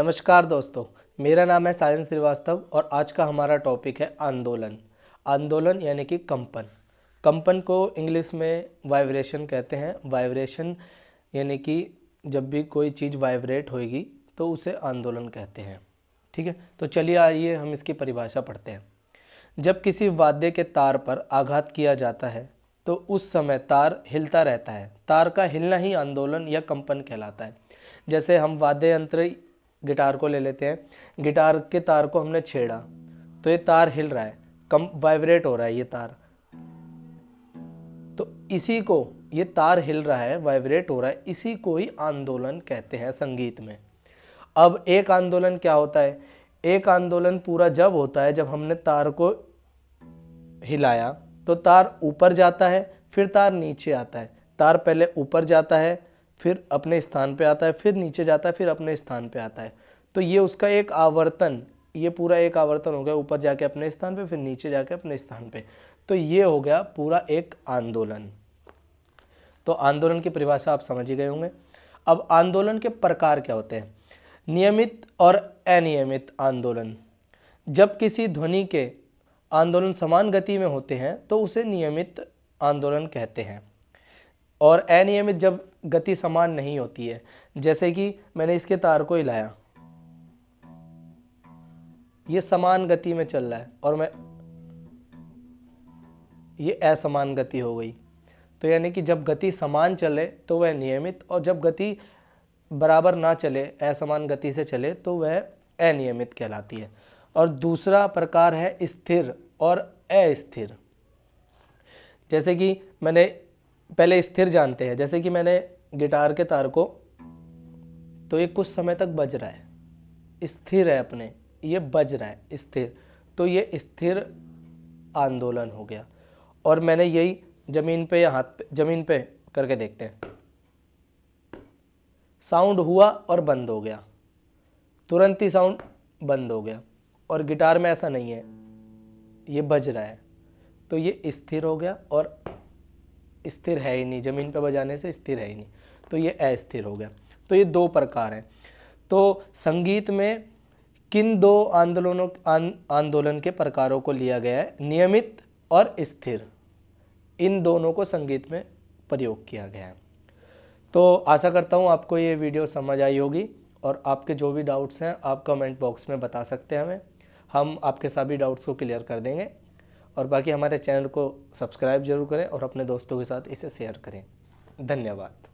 नमस्कार दोस्तों, मेरा नाम है साजन श्रीवास्तव और आज का हमारा टॉपिक है आंदोलन। आंदोलन यानी कि कंपन। कंपन को इंग्लिश में वाइब्रेशन कहते हैं। वाइब्रेशन यानी कि जब भी कोई चीज़ वाइब्रेट होएगी तो उसे आंदोलन कहते हैं। ठीक है, तो चलिए आइए हम इसकी परिभाषा पढ़ते हैं। जब किसी वाद्य के तार पर आघात किया जाता है तो उस समय तार हिलता रहता है। तार का हिलना ही आंदोलन या कंपन कहलाता है। जैसे हम वाद्य यंत्र गिटार को ले लेते हैं, गिटार के तार को हमने छेड़ा तो ये तार हिल रहा है, कम वाइब्रेट हो रहा है ये तार। तो इसी को, ये तार हिल रहा है, वाइब्रेट हो रहा है, इसी को ही आंदोलन कहते हैं संगीत में। अब एक आंदोलन क्या होता है? एक आंदोलन पूरा जब होता है जब हमने तार को हिलाया तो तार ऊपर जाता है, फिर तार नीचे आता है। तार पहले ऊपर जाता है, फिर अपने स्थान पे आता है, फिर नीचे जाता है, फिर अपने स्थान पे आता है। तो ये उसका एक आवर्तन, ये पूरा एक आवर्तन हो गया, ऊपर जाके अपने स्थान पे, फिर नीचे जाके अपने स्थान पे। तो ये हो गया पूरा एक आंदोलन। तो आंदोलन की परिभाषा आप समझ ही गए होंगे। अब आंदोलन के प्रकार क्या होते हैं? नियमित और अनियमित आंदोलन। जब किसी ध्वनि के आंदोलन समान गति में होते हैं तो उसे नियमित आंदोलन कहते हैं। और अनियमित जब गति समान नहीं होती है, जैसे कि मैंने इसके तार को हिलाया, ये समान गति में चल रहा है और मैं, ये असमान गति हो गई। तो यानी कि जब गति समान चले तो वह नियमित, और जब गति बराबर ना चले, असमान गति से चले, तो वह अनियमित कहलाती है। और दूसरा प्रकार है स्थिर और अस्थिर। जैसे कि मैंने पहले स्थिर जानते हैं, जैसे कि मैंने गिटार के तार को, तो ये कुछ समय तक बज रहा है, स्थिर है, अपने ये बज रहा है स्थिर, तो ये स्थिर आंदोलन हो गया। और मैंने यही जमीन पे या हाथ पे, जमीन पे करके देखते हैं, साउंड हुआ और बंद हो गया, तुरंत ही साउंड बंद हो गया। और गिटार में ऐसा नहीं है, ये बज रहा है, तो ये स्थिर हो गया और स्थिर है ही नहीं, जमीन पर बजाने से स्थिर है ही नहीं, तो ये अस्थिर हो गया। तो ये दो प्रकार हैं। तो संगीत में किन दो आंदोलन के प्रकारों को लिया गया है? नियमित और स्थिर, इन दोनों को संगीत में प्रयोग किया गया है। तो आशा करता हूँ आपको ये वीडियो समझ आई होगी, और आपके जो भी डाउट्स हैं आप कमेंट बॉक्स में बता सकते हैं हमें, हम आपके सभी डाउट्स को क्लियर कर देंगे। और बाकी हमारे चैनल को सब्सक्राइब जरूर करें और अपने दोस्तों के साथ इसे शेयर करें। धन्यवाद।